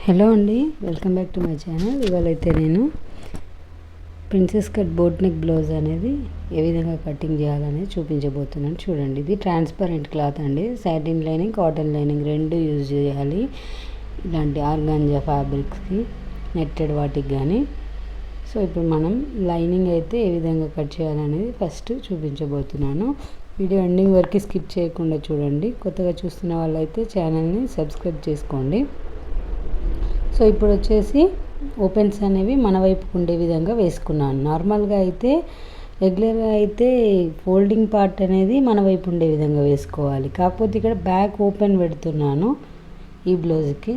Hello అండి, welcome back to my channel. ఇవాళైతే నేను princess cut boat neck blouse అనేది ఏ విధంగా కటింగ్ చేయాలనేది చూపించబోతున్నాను. చూడండి, ఇది ట్రాన్స్పరెంట్ క్లాత్ అండి. సాటిన్ లైనింగ్, కాటన్ లైనింగ్ రెండు యూజ్ చేయాలి. ఇలాంటి ఆర్గాంజా ఫ్యాబ్రిక్స్కి, నెట్టెడ్ వాటికి కానీ. సో ఇప్పుడు మనం లైనింగ్ అయితే ఏ విధంగా కట్ చేయాలనేది ఫస్ట్ చూపించబోతున్నాను. వీడియో ఎండింగ్ వరకు స్కిప్ చేయకుండా చూడండి. కొత్తగా చూస్తున్న వాళ్ళైతే ఛానల్ని సబ్స్క్రైబ్ చేసుకోండి. సో ఇప్పుడు వచ్చేసి ఓపెన్స్ అనేవి మన వైపుకు ఉండే విధంగా వేసుకున్నాను. నార్మల్గా అయితే రెగ్యులర్గా అయితే ఫోల్డింగ్ పార్ట్ అనేది మన వైపు ఉండే విధంగా వేసుకోవాలి. కాకపోతే ఇక్కడ బ్యాక్ ఓపెన్ పెడుతున్నాను ఈ బ్లౌజ్కి.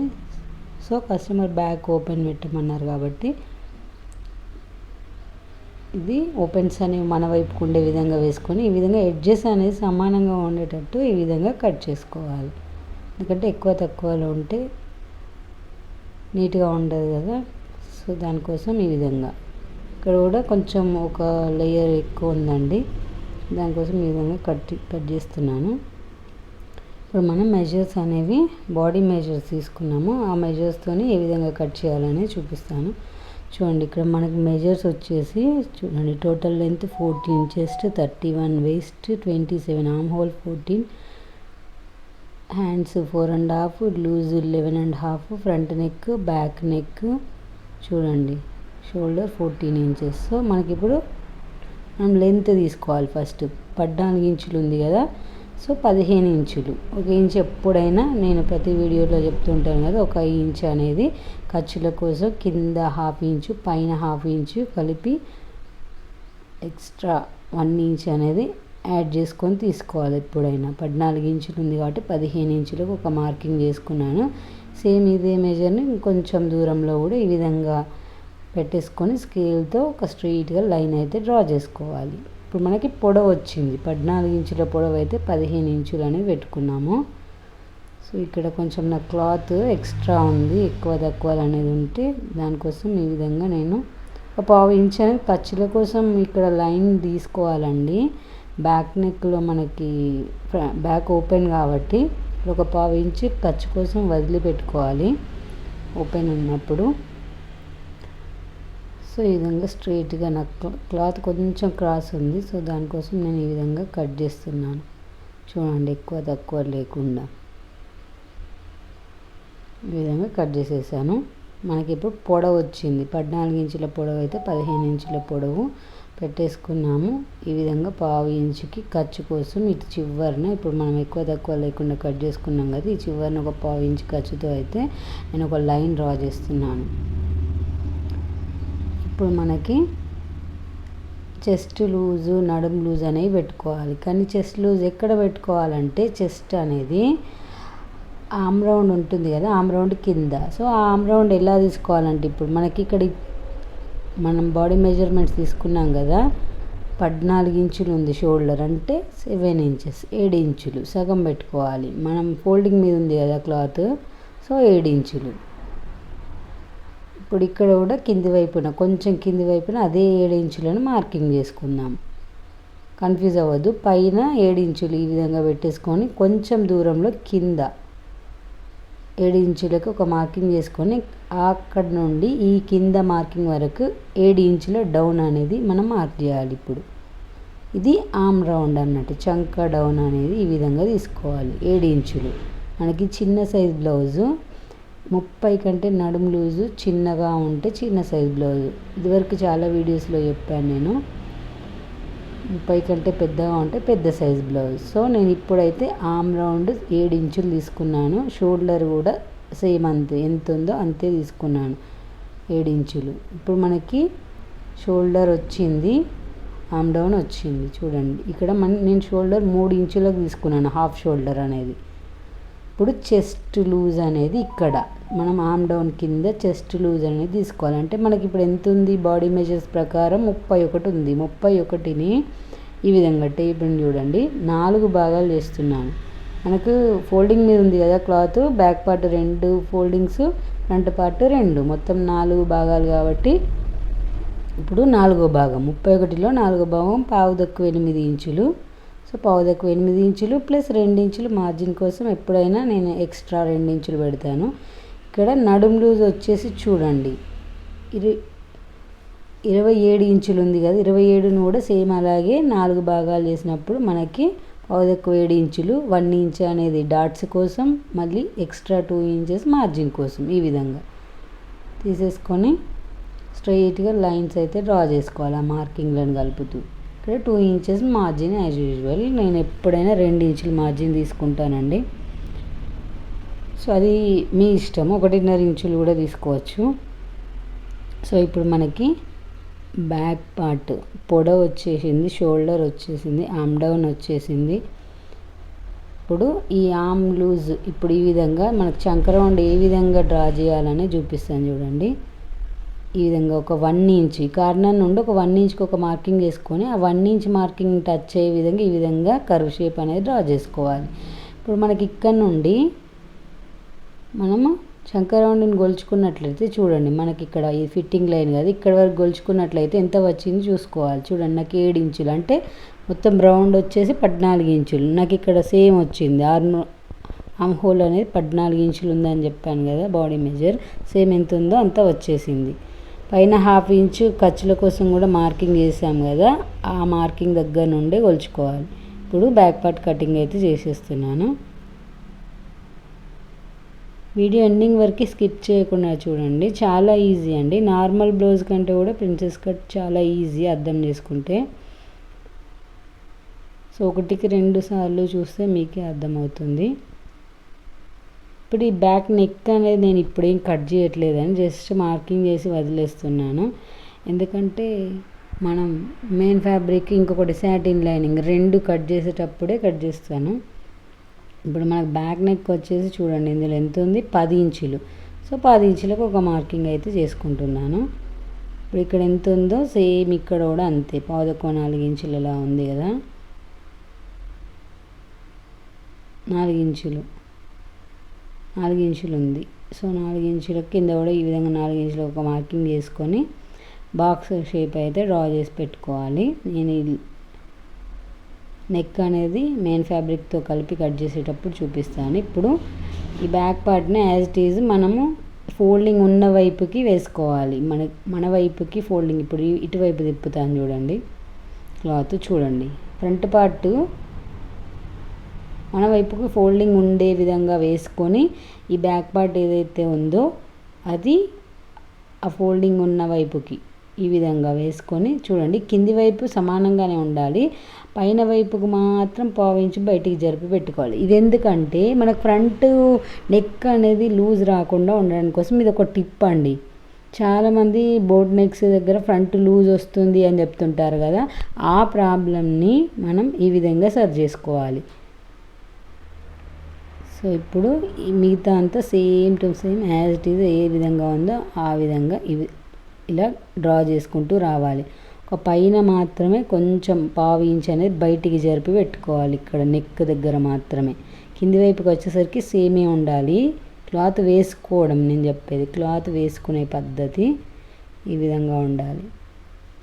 సో కస్టమర్ బ్యాక్ ఓపెన్ పెట్టమన్నారు కాబట్టి ఇది ఓపెన్స్ అనేవి మన వైపుకు ఉండే విధంగా వేసుకొని ఈ విధంగా ఎడ్జెస్ అనేది సమానంగా ఉండేటట్టు ఈ విధంగా కట్ చేసుకోవాలి. ఎందుకంటే ఎక్కువ తక్కువలో ఉంటే నీట్గా ఉండదు కదా. సో దానికోసం ఈ విధంగా ఇక్కడ కూడా కొంచెం ఒక లేయర్ ఎక్కువ ఉందండి, దానికోసం ఈ విధంగా కట్ చేస్తున్నాను. ఇప్పుడు మనం మెజర్స్ అనేవి బాడీ మెజర్స్ తీసుకున్నాము. ఆ మెజర్స్తోని ఏ విధంగా కట్ చేయాలని చూపిస్తాను. చూడండి, ఇక్కడ మనకి మెజర్స్ వచ్చేసి చూడండి, total length 14, chest 31, waist 27, arm hole 14, hands 4.5, loose 11.5, front neck, back neck చూడండి, షోల్డర్ 14 ఇంచెస్. సో మనకి ఇప్పుడు మనం లెంత్ తీసుకోవాలి. ఫస్ట్ 14 ఇంచులు ఉంది కదా, సో 15 ఇంచులు. 1 ఇంచ్ ఎప్పుడైనా నేను ప్రతి వీడియోలో చెప్తుంటాను కదా, 1 ఇంచ్ అనేది ఖర్చుల కోసం కింద 1/2 ఇంచు, పైన 1/2 ఇంచు కలిపి ఎక్స్ట్రా 1 ఇంచ్ అనేది యాడ్ చేసుకొని తీసుకోవాలి. ఎప్పుడైనా 14 ఇంచులు ఉంది కాబట్టి 15 ఇంచులకు ఒక మార్కింగ్ చేసుకున్నాను. సేమ్ ఇదే మెజర్ని కొంచెం దూరంలో కూడా ఈ విధంగా పెట్టేసుకొని స్కేల్తో ఒక స్ట్రెయిట్గా లైన్ అయితే డ్రా చేసుకోవాలి. ఇప్పుడు మనకి పొడవు వచ్చింది, 14 ఇంచుల పొడవు అయితే 15 ఇంచులు అనేది పెట్టుకున్నాము. సో ఇక్కడ కొంచెం నా క్లాత్ ఎక్స్ట్రా ఉంది, ఎక్కువ తక్కువ అనేది ఉంటే దానికోసం ఈ విధంగా నేను ఒక 1/2 ఇంచ్ అనేది ఖర్చుల కోసం ఇక్కడ లైన్ తీసుకోవాలండి. బ్యాక్ నెక్లో మనకి బ్యాక్ ఓపెన్ కాబట్టి ఒక 1/2 ఇంచ్ ఖర్చు కోసం వదిలిపెట్టుకోవాలి ఓపెన్ ఉన్నప్పుడు. సో ఈ విధంగా స్ట్రైట్గా నాకు క్లాత్ కొంచెం క్రాస్ ఉంది, సో దానికోసం నేను ఈ విధంగా కట్ చేస్తున్నాను. చూడండి, ఎక్కువ తక్కువ లేకుండా ఈ విధంగా కట్ చేసేసాను. మనకి ఇప్పుడు పొడవు వచ్చింది, 14 ఇంచుల పొడవు అయితే 15 ఇంచుల పొడవు పెట్టేసుకున్నాము. ఈ విధంగా 1/2 ఇంచుకి ఖర్చు కోసం ఇటు చివరన ఇప్పుడు మనం ఎక్కువ తక్కువ లేకుండా కట్ చేసుకున్నాం కదా, ఈ చివరన ఒక 1/2 ఇంచ్ ఖర్చుతో అయితే నేను ఒక లైన్ డ్రా చేస్తున్నాను. ఇప్పుడు మనకి చెస్ట్ లూజు, నడుము లూజ్ అనేవి పెట్టుకోవాలి. కానీ చెస్ట్ లూజ్ ఎక్కడ పెట్టుకోవాలంటే చెస్ట్ అనేది ఆమ్ రౌండ్ ఉంటుంది కదా, ఆమ్ రౌండ్ కింద. సో ఆ ఆమ్ రౌండ్ ఎలా తీసుకోవాలంటే ఇప్పుడు మనకి ఇక్కడ మనం బాడీ మెజర్మెంట్స్ తీసుకున్నాం కదా, 14 ఇంచులు ఉంది షోల్డర్, అంటే 7 ఇంచెస్, 7 ఇంచులు సగం పెట్టుకోవాలి. మనం ఫోల్డింగ్ మీద ఉంది కదా క్లాత్, సో 7 ఇంచులు. ఇప్పుడు ఇక్కడ కూడా కింది వైపున కొంచెం కింది వైపున అదే 7 ఇంచులను మార్కింగ్ చేసుకుందాం. కన్ఫ్యూజ్ అవ్వద్దు. పైన 7 ఇంచులు ఈ విధంగా పెట్టేసుకొని కొంచెం దూరంలో కింద 7 ఇంచులకు ఒక మార్కింగ్ చేసుకొని అక్కడ నుండి ఈ కింద మార్కింగ్ వరకు 7 ఇంచుల డౌన్ అనేది మనం మార్క్ చేయాలి. ఇప్పుడు ఇది ఆమ్ రౌండ్ అన్నట్టు, చంక డౌన్ అనేది ఈ విధంగా తీసుకోవాలి. 7 ఇంచులు మనకి చిన్న సైజ్ బ్లౌజు, 30 కంటే నడుము లూజు చిన్నగా ఉంటే చిన్న సైజ్ బ్లౌజు. ఇదివరకు చాలా వీడియోస్లో చెప్పాను నేను, 30 కంటే పెద్దగా ఉంటే పెద్ద సైజ్ బ్లౌజ్. సో నేను ఇప్పుడైతే ఆమ్ రౌండ్ 7 ఇంచులు తీసుకున్నాను. షోల్డర్ కూడా సేమ్ అంతే, ఎంత ఉందో అంతే తీసుకున్నాను, 7 ఇంచులు. ఇప్పుడు మనకి షోల్డర్ వచ్చింది, ఆమ్ డౌన్ వచ్చింది. చూడండి, ఇక్కడ నేను షోల్డర్ 3 ఇంచులకు తీసుకున్నాను, హాఫ్ షోల్డర్ అనేది. ఇప్పుడు చెస్ట్ లూజ్ అనేది ఇక్కడ మనం ఆమ్ డౌన్ కింద చెస్ట్ లూజ్ అనేది తీసుకోవాలి. అంటే మనకి ఇప్పుడు ఎంత ఉంది, బాడీ మెజర్స్ ప్రకారం 31 ఉంది. 31ని ఈ విధంగా టేప్ని చూడండి 4 భాగాలు చేస్తున్నాను. మనకు ఫోల్డింగ్ మీద ఉంది కదా cloth, back part 2 foldings, front part 2, మొత్తం 4 భాగాలు కాబట్టి ఇప్పుడు 4వ భాగం, 31లో 4వ భాగం 1/8 ఇంచులు. సో 1/8 ఇంచులు ప్లస్ 2 ఇంచులు మార్జిన్ కోసం ఎప్పుడైనా నేను ఎక్స్ట్రా 2 ఇంచులు పెడతాను. ఇక్కడ నడుం లూజ్ వచ్చేసి చూడండి 27 ఇంచులు ఉంది కదా, 27ను కూడా సేమ్ అలాగే 4 భాగాలు చేసినప్పుడు మనకి 7 ఇంచులు, 1 ఇంచ్ అనేది డాట్స్ కోసం, మళ్ళీ ఎక్స్ట్రా 2 ఇంచెస్ మార్జిన్ కోసం ఈ విధంగా తీసేసుకొని స్ట్రైట్గా లైన్స్ అయితే డ్రా చేసుకోవాలి. ఆ మార్కింగ్లను కలుపుతూ ఇక్కడ 2 ఇంచెస్ మార్జిన్ యాజ్ యూజువల్. నేను ఎప్పుడైనా 2 ఇంచులు మార్జిన్ తీసుకుంటానండి. సో అది మీ ఇష్టం, 1.5 ఇంచులు కూడా తీసుకోవచ్చు. సో ఇప్పుడు మనకి బ్యాక్ పార్ట్ పొడవు వచ్చేసింది, షోల్డర్ వచ్చేసింది, ఆర్మ్ డౌన్ వచ్చేసింది. ఇప్పుడు ఈ ఆర్మ్ లూజ్ ఇప్పుడు ఈ విధంగా మనకు చంక రౌండ్ ఏ విధంగా డ్రా చేయాలని చూపిస్తాను చూడండి. ఈ విధంగా ఒక 1 ఇంచ్ కార్నర్ నుండి ఒక 1 ఇంచ్కి ఒక మార్కింగ్ చేసుకొని ఆ 1 ఇంచ్ మార్కింగ్ టచ్ అయ్యే విధంగా ఈ విధంగా కర్వ్ షేప్ అనేది డ్రా చేసుకోవాలి. ఇప్పుడు మనకి ఇక్కడ నుండి మనము చంక రౌండ్ని గొలుచుకున్నట్లయితే చూడండి, మనకి ఇక్కడ ఈ ఫిట్టింగ్ లైన్ కదా, ఇక్కడ వరకు గొలుచుకున్నట్లయితే ఎంత వచ్చింది చూసుకోవాలి. చూడండి, నాకు 7 ఇంచులు అంటే మొత్తం రౌండ్ వచ్చేసి 14 ఇంచులు. నాకు ఇక్కడ సేమ్ వచ్చింది, ఆర్మ్ హోల్ అనేది 14 ఇంచులు ఉందని చెప్పాను కదా, బాడీ మెజర్ సేమ్ ఎంత ఉందో అంత వచ్చేసింది. పైన 1/2 ఇంచు ఖర్చుల కోసం కూడా మార్కింగ్ చేసాం కదా, ఆ మార్కింగ్ దగ్గర నుండే కొలుచుకోవాలి. ఇప్పుడు బ్యాక్ పార్ట్ కటింగ్ అయితే చేసేస్తున్నాను. వీడియో ఎండింగ్ వరకు స్కిప్ చేయకుండా చూడండి, చాలా ఈజీ అండి. నార్మల్ బ్లౌజ్ కంటే కూడా ప్రిన్సెస్ కట్ చాలా ఈజీ అర్థం చేసుకుంటే. సో 1కి 2 సార్లు చూస్తే మీకే అర్థమవుతుంది. ఇప్పుడు ఈ బ్యాక్ నెక్ అనేది నేను ఇప్పుడేం కట్ చేయట్లేదని జస్ట్ మార్కింగ్ చేసి వదిలేస్తున్నాను. ఎందుకంటే మనం మెయిన్ ఫ్యాబ్రిక్ ఇంకొకటి సాటిన్ లైనింగ్ 2 కట్ చేసేటప్పుడే కట్ చేస్తాను. ఇప్పుడు మనకు బ్యాక్ నెక్ వచ్చేసి చూడండి, ఇందులో ఎంత ఉంది 10 ఇంచులు. సో 10 ఇంచులకు ఒక మార్కింగ్ అయితే చేసుకుంటున్నాను. ఇప్పుడు ఇక్కడ ఎంత ఉందో సేమ్ ఇక్కడ కూడా అంతే, 4 ఇంచులలా ఉంది కదా, 4 ఇంచులు ఉంది. సో 4 ఇంచుల కింద కూడా ఈ విధంగా 4 ఇంచులకు ఒక మార్కింగ్ చేసుకొని బాక్స్ షేప్ అయితే డ్రా చేసి పెట్టుకోవాలి. నేను నెక్ అనేది మెయిన్ ఫ్యాబ్రిక్తో కలిపి కట్ చేసేటప్పుడు చూపిస్తాను. ఇప్పుడు ఈ బ్యాక్ పార్ట్ని యాజ్ ఇట్ ఈజ్ మనము ఫోల్డింగ్ ఉన్న వైపుకి వేసుకోవాలి. మన వైపుకి ఫోల్డింగ్ ఇప్పుడు ఇటువైపు తిప్పుతాను చూడండి, క్లాత్ చూడండి, ఫ్రంట్ పార్ట్ మన వైపుకి ఫోల్డింగ్ ఉండే విధంగా వేసుకొని ఈ బ్యాక్ పార్ట్ ఏదైతే ఉందో అది ఆ ఫోల్డింగ్ ఉన్న వైపుకి ఈ విధంగా వేసుకొని చూడండి, కింది వైపు సమానంగానే ఉండాలి, పైన వైపుకు మాత్రం 1/4 ఇంచు బయటికి జరిపి పెట్టుకోవాలి. ఇది ఎందుకంటే మనకు ఫ్రంట్ నెక్ అనేది లూజ్ రాకుండా ఉండడం కోసం. ఇది ఒక టిప్ అండి. చాలామంది బోట్ నెక్స్ దగ్గర ఫ్రంట్ లూజ్ వస్తుంది అని చెప్తుంటారు కదా, ఆ ప్రాబ్లమ్ని మనం ఈ విధంగా సరి చేసుకోవాలి. సో ఇప్పుడు మిగతా అంతా same to same as it is a విధంగా ఉందో ఆ విధంగా ఇలా డ్రా చేసుకుంటూ రావాలి. ఒక పైన మాత్రమే కొంచెం 1/4 ఇంచ్ అనేది బయటికి జరిపి పెట్టుకోవాలి, ఇక్కడ నెక్ దగ్గర మాత్రమే. కింది వైపుకి వచ్చేసరికి సేమే ఉండాలి. క్లాత్ వేసుకోవడం నేను చెప్పేది, క్లాత్ వేసుకునే పద్ధతి ఈ విధంగా ఉండాలి.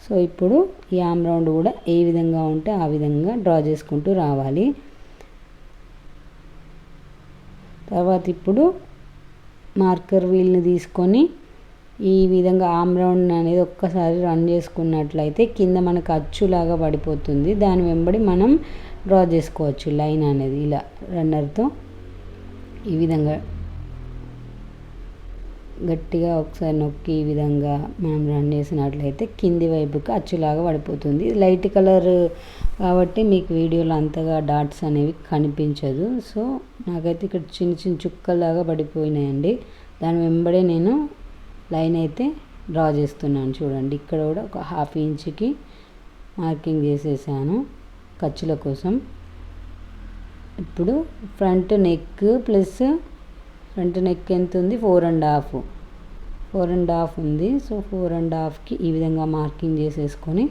సో ఇప్పుడు ఈ ఆర్మ్ రౌండ్ కూడా ఏ విధంగా ఉంటే ఆ విధంగా డ్రా చేసుకుంటూ రావాలి. తర్వాత ఇప్పుడు మార్కర్ వీల్ని తీసుకొని ఈ విధంగా ఆర్మ్ రౌండ్ అనేది ఒక్కసారి రన్ చేసుకున్నట్లయితే కింద మనకు అచ్చులాగా పడిపోతుంది. దాని వెంబడి మనం డ్రా చేసుకోవచ్చు లైన్ అనేది ఇలా రన్నర్తో ఈ విధంగా గట్టిగా ఒకసారి నొక్కి ఈ విధంగా మనం రన్ చేసినట్లయితే కింది వైపుకి అచ్చులాగా పడిపోతుంది. లైట్ కలర్ కాబట్టి మీకు వీడియోలో అంతగా డాట్స్ అనేవి కనిపించదు. సో నాకైతే ఇక్కడ చిన్న చిన్న చుక్కలాగా పడిపోయినాయండి. దాని వెంబడే నేను లైన్ అయితే డ్రా చేస్తున్నాను చూడండి. ఇక్కడ కూడా ఒక 1/2 ఇంచుకి మార్కింగ్ చేసేసాను ఖర్చుల కోసం. ఇప్పుడు front neck plus front neck ఎంత ఉంది 4.5 ఉంది. సో 4.5కి ఈ విధంగా మార్కింగ్ చేసేసుకొని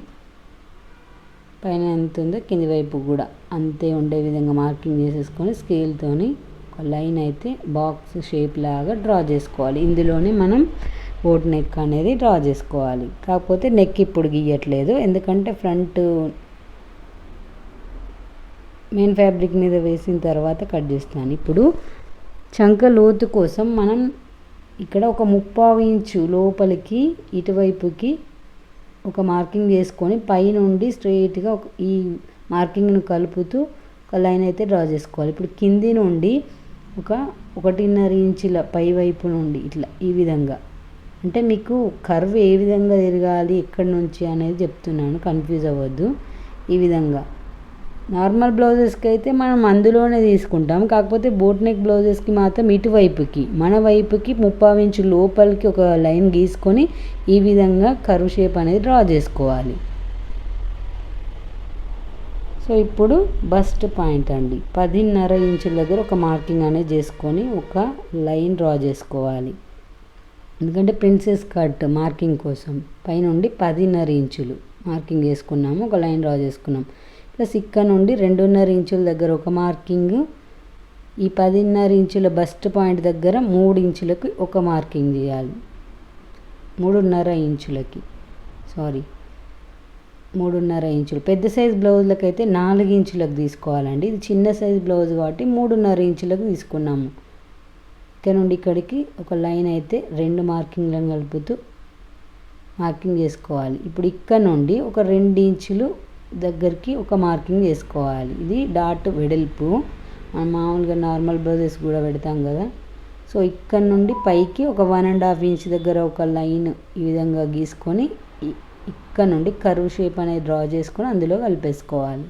పైన ఎంత ఉందో కింది వైపు కూడా అంతే ఉండే విధంగా మార్కింగ్ చేసేసుకొని స్కేల్తోని ఒక లైన్ అయితే బాక్స్ షేప్ లాగా డ్రా చేసుకోవాలి. ఇందులోనే మనం బోట్ నెక్ అనేది డ్రా చేసుకోవాలి. కాకపోతే నెక్ ఇప్పుడు గీయట్లేదు, ఎందుకంటే ఫ్రంట్ మెయిన్ ఫ్యాబ్రిక్ మీద వేసిన తర్వాత కట్ చేస్తాను. ఇప్పుడు చంక లోతు కోసం మనం ఇక్కడ ఒక 3/4 ఇంచు లోపలికి ఇటువైపుకి ఒక మార్కింగ్ చేసుకొని పైనుండి స్ట్రైట్గా ఈ మార్కింగ్ను కలుపుతూ ఒక లైన్ అయితే డ్రా చేసుకోవాలి. ఇప్పుడు కింది నుండి ఒక 1.5 ఇంచుల పై వైపు నుండి ఇట్లా ఈ విధంగా, అంటే మీకు కర్వ్ ఏ విధంగా తిరగాలి ఎక్కడి నుంచి అనేది చెప్తున్నాను, కన్ఫ్యూజ్ అవ్వద్దు. ఈ విధంగా నార్మల్ బ్లౌజెస్కి అయితే మనం అందులోనే తీసుకుంటాం, కాకపోతే బోట్ నెక్ బ్లౌజెస్కి మాత్రం ఇటువైపుకి మన వైపుకి 3/4 ఇంచు లోపలికి ఒక లైన్ గీసుకొని ఈ విధంగా కర్వ్ షేప్ అనేది డ్రా చేసుకోవాలి. సో ఇప్పుడు బస్ట్ పాయింట్ అండి, 10.5 ఇంచుల దగ్గర ఒక మార్కింగ్ అనేది చేసుకొని ఒక లైన్ డ్రా చేసుకోవాలి. ఎందుకంటే ప్రిన్సెస్ కట్ మార్కింగ్ కోసం పైనుండి 10.5 ఇంచులు మార్కింగ్ చేసుకున్నాము, ఒక లైన్ డ్రా చేసుకున్నాం. ప్లస్ ఇక్కడ నుండి 2.5 ఇంచుల దగ్గర ఒక మార్కింగ్, ఈ 10.5 ఇంచుల బస్ట్ పాయింట్ దగ్గర 3 ఇంచులకి ఒక మార్కింగ్ చేయాలి. 3.5 ఇంచులకి 3.5 ఇంచులు. పెద్ద సైజ్ బ్లౌజ్లకు అయితే 4 ఇంచులకు తీసుకోవాలండి. ఇది చిన్న సైజ్ బ్లౌజ్ కాబట్టి 3.5 ఇంచులకు తీసుకున్నాము. ఇక్కడ నుండి ఇక్కడికి ఒక లైన్ అయితే 2 మార్కింగ్లను కలుపుతూ మార్కింగ్ చేసుకోవాలి. ఇప్పుడు ఇక్కడ నుండి ఒక 2 ఇంచులు దగ్గరికి ఒక మార్కింగ్ చేసుకోవాలి. ఇది డాట్ వెడల్పు, మనం మామూలుగా నార్మల్ బ్లౌజెస్ కూడా పెడతాం కదా. సో ఇక్కడ నుండి పైకి ఒక 1.5 ఇంచ్ దగ్గర ఒక లైన్ ఈ విధంగా గీసుకొని ఇక్కడ నుండి కర్వ్ షేప్ అనేది డ్రా చేసుకొని అందులో కలిపేసుకోవాలి.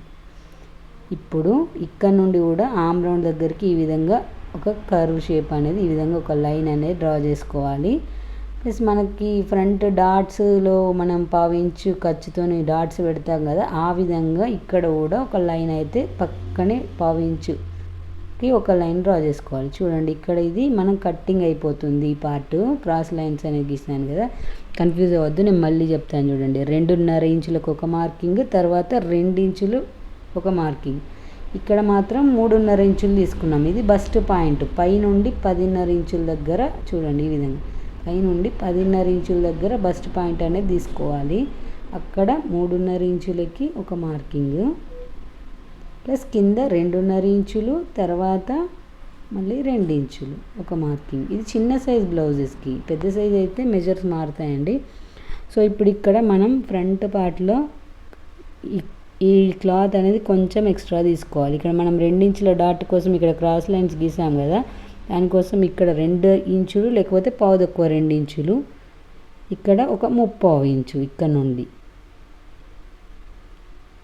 ఇప్పుడు ఇక్కడ నుండి కూడా ఆమ్ రౌండ్ దగ్గరికి ఈ విధంగా ఒక కర్వ్ షేప్ అనేది ఈ విధంగా ఒక లైన్ అనేది డ్రా చేసుకోవాలి. ప్లస్ మనకి ఫ్రంట్ డాట్స్లో మనం 1/4 ఇంచు ఖర్చుతోని డాట్స్ పెడతాం కదా, ఆ విధంగా ఇక్కడ కూడా ఒక లైన్ అయితే పక్కనే 1/4 ఇంచుకి ఒక లైన్ డ్రా చేసుకోవాలి. చూడండి ఇక్కడ ఇది మనం కట్టింగ్ అయిపోతుంది. ఈ పార్ట్ క్రాస్ లైన్స్ అనేది గీసాను కదా, కన్ఫ్యూజ్ అవ్వద్దు, నేను మళ్ళీ చెప్తాను చూడండి. 2.5 ఇంచులకు ఒక మార్కింగ్, తర్వాత 2 ఇంచులు ఒక మార్కింగ్. ఇక్కడ మాత్రం 3.5 ఇంచులు తీసుకున్నాం. ఇది బస్ట్ పాయింట్ పైనుండి 10.5 ఇంచుల దగ్గర చూడండి, ఈ విధంగా పైనుండి 10.5 ఇంచుల దగ్గర బస్ట్ పాయింట్ అనేది తీసుకోవాలి. అక్కడ 3.5 ఇంచులకి ఒక మార్కింగ్, ప్లస్ కింద 2.5 ఇంచులు, తర్వాత మళ్ళీ 2 ఇంచులు ఒక మార్కింగ్. ఇది చిన్న సైజ్ బ్లౌజెస్కి, పెద్ద సైజ్ అయితే మెజర్స్ మారుతాయండి. సో ఇప్పుడు ఇక్కడ మనం ఫ్రంట్ పార్ట్లో ఈ క్లాత్ అనేది కొంచెం ఎక్స్ట్రా తీసుకోవాలి. ఇక్కడ మనం 2 ఇంచుల డాట్ కోసం ఇక్కడ క్రాస్ లైన్స్ గీసాం కదా, దానికోసం ఇక్కడ 2 ఇంచులు లేకపోతే పావు తక్కువ 2 ఇంచులు, ఇక్కడ ఒక 3/4 ఇంచు ఇక్కడ నుండి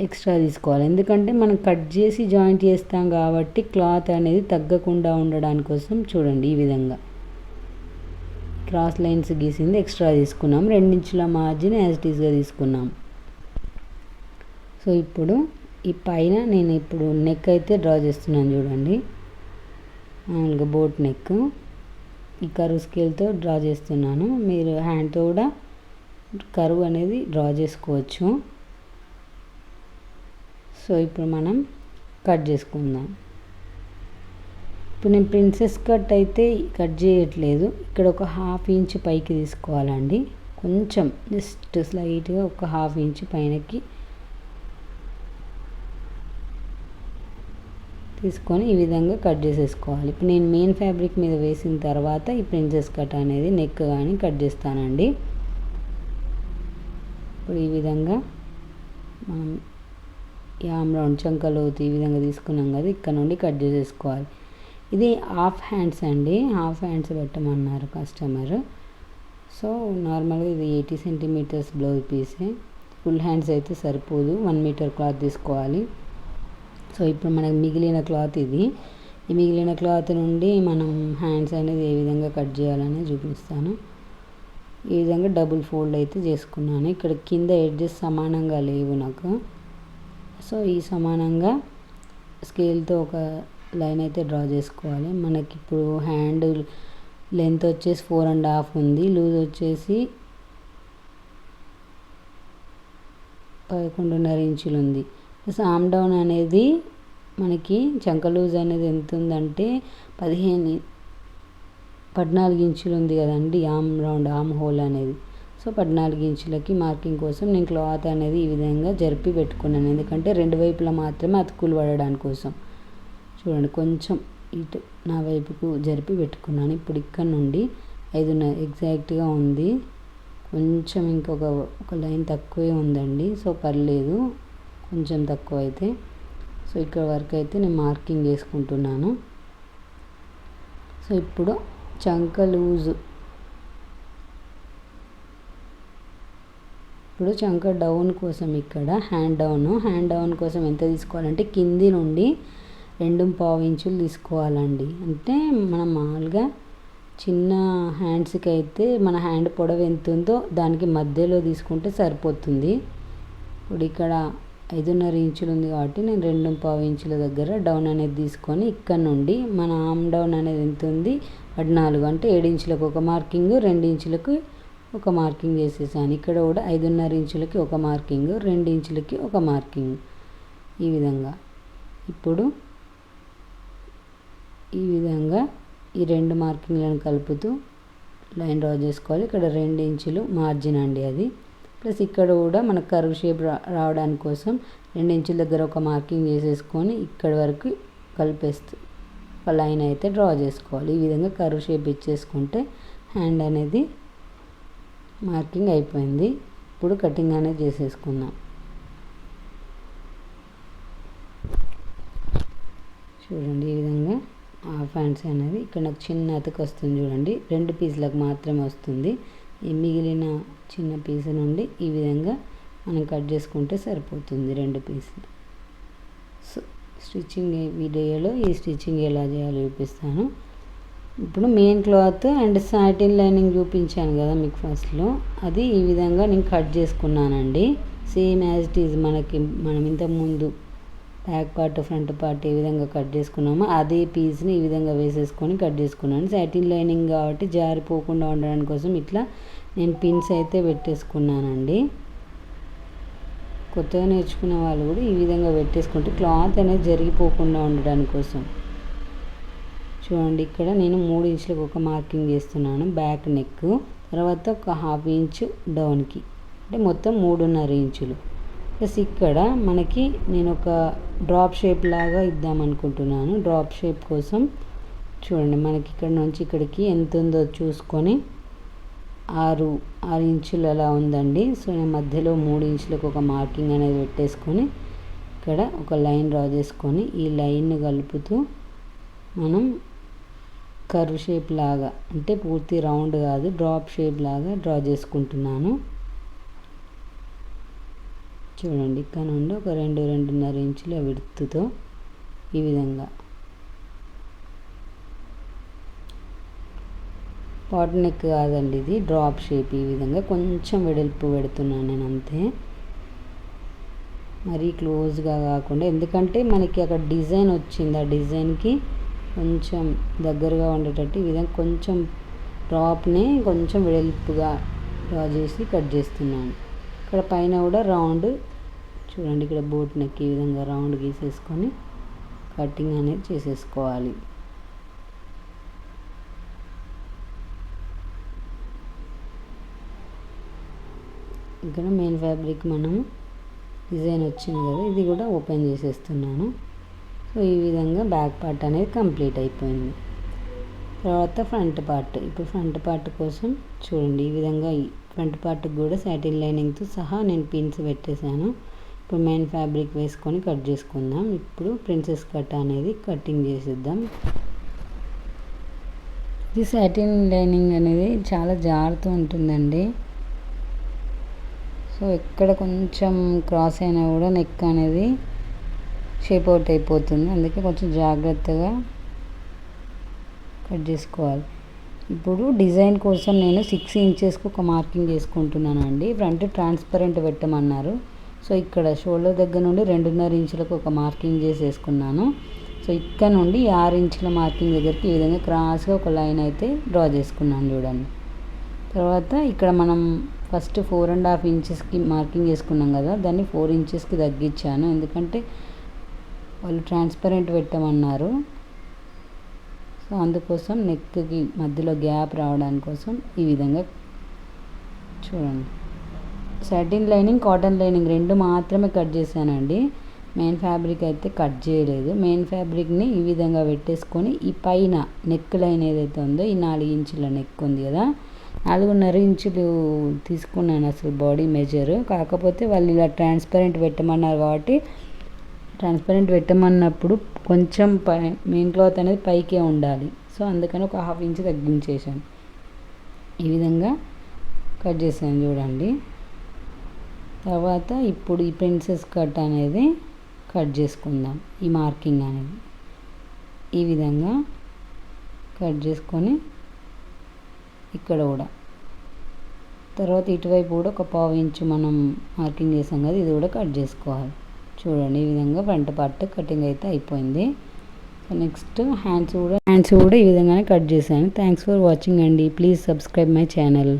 ఎక్స్ట్రా తీసుకోవాలి. ఎందుకంటే మనం కట్ చేసి జాయింట్ చేస్తాం కాబట్టి క్లాత్ అనేది తగ్గకుండా ఉండడానికి కోసం చూడండి ఈ విధంగా క్రాస్ లైన్స్ గీసింది ఎక్స్ట్రా తీసుకున్నాం. 2 ఇంచుల మార్జిన్ యాజ్ ఇట్ ఈస్గా తీసుకున్నాం. సో ఇప్పుడు ఈ పైన నేను ఇప్పుడు నెక్ అయితే డ్రా చేస్తున్నాను చూడండి, మామూలుగా బోట్ నెక్ ఈ కర్వ్ స్కేల్తో డ్రా చేస్తున్నాను. మీరు హ్యాండ్తో కూడా కర్వ్ అనేది డ్రా చేసుకోవచ్చు. సో ఇప్పుడు మనం కట్ చేసుకుందాం. ఇప్పుడు నేను ప్రిన్సెస్ కట్ అయితే కట్ చేయట్లేదు, ఇక్కడ ఒక 1/2 ఇంచ్ పైకి తీసుకోవాలండి. కొంచెం జస్ట్ స్లైట్గా ఒక 1/2 ఇంచ్ పైనకి తీసుకొని ఈ విధంగా కట్ చేసేసుకోవాలి. ఇప్పుడు నేను మెయిన్ ఫ్యాబ్రిక్ మీద వేసిన తర్వాత ఈ ప్రిన్సెస్ కట్ అనేది నెక్ కానీ కట్ చేస్తానండి. ఇప్పుడు ఈ విధంగా మనం ఆమ్ రౌండ్ చంకలోతు ఈ విధంగా తీసుకున్నాం కదా, ఇక్కడ నుండి కట్ చేసేసుకోవాలి. ఇది హాఫ్ హ్యాండ్స్ అండి, హాఫ్ హ్యాండ్స్ పెట్టమన్నారు కస్టమర్. సో నార్మల్గా ఇది 80 సెంటీమీటర్స్ బ్లౌజ్ పీసే, ఫుల్ హ్యాండ్స్ అయితే సరిపోదు, 1 మీటర్ క్లాత్ తీసుకోవాలి. సో ఇప్పుడు మనకు మిగిలిన క్లాత్ ఇది, ఈ మిగిలిన క్లాత్ నుండి మనం హ్యాండ్స్ అనేది ఏ విధంగా కట్ చేయాలని చూపిస్తాను. ఈ విధంగా డబుల్ ఫోల్డ్ అయితే చేసుకున్నాను. ఇక్కడ కింద ఎడ్జెస్ సమానంగా లేవు నాకు, సో ఈ సమానంగా స్కేల్తో ఒక లైన్ అయితే డ్రా చేసుకోవాలి. మనకి ఇప్పుడు హ్యాండ్ లెంత్ వచ్చేసి 4.5 ఉంది, లూజ్ వచ్చేసి 11.5 ఇంచులు ఉంది. ప్లస్ ఆమ్ డౌన్ అనేది మనకి చంక లూజ్ అనేది ఎంత ఉందంటే 14 ఇంచులు ఉంది కదండి ఆమ్ రౌండ్ ఆమ్ హోల్ అనేది. సో 14 ఇంచులకి మార్కింగ్ కోసం నేను క్లాత్ అనేది ఈ విధంగా జరిపి పెట్టుకున్నాను, ఎందుకంటే 2 వైపులా మాత్రమే అతుకులు పడడానికి కోసం. చూడండి కొంచెం ఇటు నా వైపుకు జరిపి పెట్టుకున్నాను. ఇప్పుడు ఇక్కడ నుండి 5:30 ఎగ్జాక్ట్గా ఉంది. కొంచెం ఒక లైన్ తక్కువే ఉందండి. సో పర్లేదు, కొంచెం తక్కువ అయితే. సో ఇక్కడ వరకు అయితే నేను మార్కింగ్ చేసుకుంటున్నాను. సో ఇప్పుడు చంక లూజు, ఇప్పుడు చంక డౌన్ కోసం ఇక్కడ హ్యాండ్ డౌన్ కోసం ఎంత తీసుకోవాలంటే కింది నుండి 2.5 ఇంచులు తీసుకోవాలండి. అంటే మనం మామూలుగా చిన్న హ్యాండ్స్కి అయితే మన హ్యాండ్ పొడవు ఎంత ఉందో దానికి మధ్యలో తీసుకుంటే సరిపోతుంది. ఇప్పుడు ఇక్కడ 5.5 ఇంచులు ఉంది కాబట్టి నేను 2.5 ఇంచుల దగ్గర డౌన్ అనేది తీసుకొని ఇక్కడ నుండి మన ఆర్మ్ డౌన్ అనేది ఎంత ఉంది 14, అంటే 7 ఇంచులకు ఒక మార్కింగ్, 2 ఇంచులకు ఒక మార్కింగ్ చేసేసాను. ఇక్కడ కూడా 5.5 ఇంచులకి ఒక మార్కింగ్, 2 ఇంచులకి ఒక మార్కింగ్, ఈ విధంగా. ఇప్పుడు ఈ విధంగా ఈ 2 మార్కింగ్లను కలుపుతూ లైన్ డ్రా చేసుకోవాలి. ఇక్కడ 2 ఇంచులు మార్జిన్ అండి అది. ప్లస్ ఇక్కడ కూడా మనకు కర్వ్ షేప్ రావడానికి కోసం 2 ఇంచుల దగ్గర ఒక మార్కింగ్ చేసేసుకొని ఇక్కడ వరకు కలిపేస్తూ ఒక లైన్ అయితే డ్రా చేసుకోవాలి. ఈ విధంగా కర్వ్ షేప్ ఇచ్చేసుకుంటే హ్యాండ్ అనేది మార్కింగ్ అయిపోయింది. ఇప్పుడు కటింగ్ అనేది చేసేసుకుందాం. చూడండి, ఈ విధంగా హాఫ్ హ్యాండ్స్ అనేది ఇక్కడ నాకు చిన్న అతుకు వస్తుంది చూడండి, 2 పీసులకు మాత్రమే వస్తుంది. ఈ మిగిలిన చిన్న పీసు నుండి ఈ విధంగా మనం కట్ చేసుకుంటే సరిపోతుంది 2 పీసులు. సో స్టిచ్చింగ్ వీడియోలో ఈ స్టిచ్చింగ్ ఎలా చేయాలో చూపిస్తాను. ఇప్పుడు main cloth and satin lining చూపించాను కదా మీకు ఫస్ట్లో, అది ఈ విధంగా నేను కట్ చేసుకున్నానండి. సేమ్ యాజ్ ఇట్ ఈజ్ మనం ఇంతకుముందు back part front part A విధంగా కట్ చేసుకున్నామో అదే పీస్ని ఈ విధంగా వేసేసుకొని కట్ చేసుకున్నాను. సాటిన్ లైనింగ్ కాబట్టి జారిపోకుండా ఉండడానికి కోసం ఇట్లా నేను పిన్స్ అయితే పెట్టేసుకున్నానండి. కొత్తగా నేర్చుకునే వాళ్ళు కూడా ఈ విధంగా పెట్టేసుకుంటే క్లాత్ అనేది జరిగిపోకుండా ఉండడానికి కోసం. చూడండి, ఇక్కడ నేను 3 ఇంచులకు ఒక మార్కింగ్ చేస్తున్నాను బ్యాక్ నెక్, తర్వాత ఒక 1/2 ఇంచు డౌన్కి, అంటే మొత్తం 3.5 ఇంచులు. ప్లస్ ఇక్కడ మనకి నేను ఒక డ్రాప్ షేప్ లాగా ఇద్దాం అనుకుంటున్నాను. డ్రాప్ షేప్ కోసం చూడండి, మనకి ఇక్కడ నుంచి ఇక్కడికి ఎంత ఉందో చూసుకొని 6 ఇంచులు అలా ఉందండి. సో నేను మధ్యలో 3 ఇంచులకు ఒక మార్కింగ్ అనేది పెట్టేసుకొని ఇక్కడ ఒక లైన్ డ్రా చేసుకొని ఈ లైన్ కలుపుతూ మనం కర్వ్ షేప్ లాగా, అంటే పూర్తి రౌండ్ కాదు, డ్రాప్ షేప్ లాగా డ్రా చేసుకుంటున్నాను. చూడండి, ఇక్కడ నుండి ఒక 2.5 ఇంచుల విడ్త్తో ఈ విధంగా పాట్ నెక్ కాదండి ఇది, డ్రాప్ షేప్. ఈ విధంగా కొంచెం వెడల్పు పెడుతున్నాను నేను అంతే, మరీ క్లోజ్గా కాకుండా, ఎందుకంటే మనకి అక్కడ డిజైన్ వచ్చింది, ఆ డిజైన్కి కొంచెం దగ్గరగా ఉండేటట్టు ఈ విధంగా కొంచెం డ్రాప్ని కొంచెం వెడల్పుగా డ్రా చేసి కట్ చేస్తున్నాను. ఇక్కడ పైన కూడా రౌండ్ చూడండి, ఇక్కడ బోట్ నెక్ ఈ విధంగా రౌండ్ గీసేసుకొని కటింగ్ అనేది చేసేసుకోవాలి. ఇక్కడ మెయిన్ ఫ్యాబ్రిక్ మనం డిజైన్ వచ్చింది కదా, ఇది కూడా ఓపెన్ చేసేస్తున్నాను. సో ఈ విధంగా బ్యాక్ పార్ట్ అనేది కంప్లీట్ అయిపోయింది. తర్వాత ఫ్రంట్ పార్ట్. ఇప్పుడు ఫ్రంట్ పార్ట్ కోసం చూడండి, ఈ విధంగా ఫ్రంట్ పార్ట్కి కూడా సాటిన్ లైనింగ్తో సహా నేను పిన్స్ పెట్టేశాను. ఇప్పుడు మెయిన్ ఫ్యాబ్రిక్ వేసుకొని కట్ చేసుకుందాం. ఇప్పుడు ప్రిన్సెస్ కట్ అనేది కటింగ్ చేసేద్దాం. ఇది సాటిన్ లైనింగ్ అనేది చాలా జారుతూ ఉంటుందండి. సో ఎక్కడ కొంచెం క్రాస్ అయినా కూడా నెక్ అనేది షేప్ అవుట్ అయిపోతుంది, అందుకే కొంచెం జాగ్రత్తగా కట్ చేసుకోవాలి. ఇప్పుడు డిజైన్ కోసం నేను 6 ఇంచెస్కి ఒక మార్కింగ్ చేసుకుంటున్నాను అండి. ఫ్రంట్ ట్రాన్స్పరెంట్ పెట్టమన్నారు. సో ఇక్కడ షోల్డర్ దగ్గర నుండి 2.5 ఇంచులకు ఒక మార్కింగ్ చేసేసుకున్నాను. సో ఇక్కడ నుండి 6 ఇంచుల మార్కింగ్ దగ్గరికి ఈ విధంగా క్రాస్గా ఒక లైన్ అయితే డ్రా చేసుకున్నాను చూడండి. తర్వాత ఇక్కడ మనం ఫస్ట్ 4.5 ఇంచెస్కి మార్కింగ్ చేసుకున్నాం కదా, దాన్ని 4 ఇంచెస్కి తగ్గించాను, ఎందుకంటే వాళ్ళు ట్రాన్స్పరెంట్ పెట్టమన్నారు. సో అందుకోసం నెక్కి మధ్యలో గ్యాప్ రావడానికి కోసం ఈ విధంగా చూడండి. సాటిన్ లైనింగ్, కాటన్ లైనింగ్ 2 మాత్రమే కట్ చేశానండి. మెయిన్ ఫ్యాబ్రిక్ అయితే కట్ చేయలేదు. మెయిన్ ఫ్యాబ్రిక్ని ఈ విధంగా పెట్టేసుకొని ఈ పైన నెక్ లైన్ ఏదైతే ఉందో ఈ 4 ఇంచుల నెక్ ఉంది కదా, 4.5 ఇంచులు తీసుకున్నాను అసలు బాడీ మెజర్. కాకపోతే వాళ్ళు ఇలా ట్రాన్స్పరెంట్ పెట్టమన్నారు కాబట్టి ట్రాన్స్పరెంట్ పెట్టమన్నప్పుడు కొంచెం మెయిన్ క్లాత్ అనేది పైకే ఉండాలి. సో అందుకని ఒక 1/2 ఇంచు తగ్గించేసాను. ఈ విధంగా కట్ చేశాను చూడండి. తర్వాత ఇప్పుడు ఈ ప్రిన్సెస్ కట్ అనేది కట్ చేసుకుందాం. ఈ మార్కింగ్ అనేది ఈ విధంగా కట్ చేసుకొని ఇక్కడ కూడా తర్వాత ఇటువైపు కూడా ఒక 1/2 ఇంచు మనం మార్కింగ్ చేసాం కదా, ఇది కూడా కట్ చేసుకోవాలి. చూడండి ఈ విధంగా ఫ్రంట్ పార్ట్ కటింగ్ అయితే అయిపోయింది. సో నెక్స్ట్ హ్యాండ్స్ కూడా ఈ విధంగానే కట్ చేశాను. థ్యాంక్స్ ఫర్ వాచింగ్ అండి. Please subscribe my channel.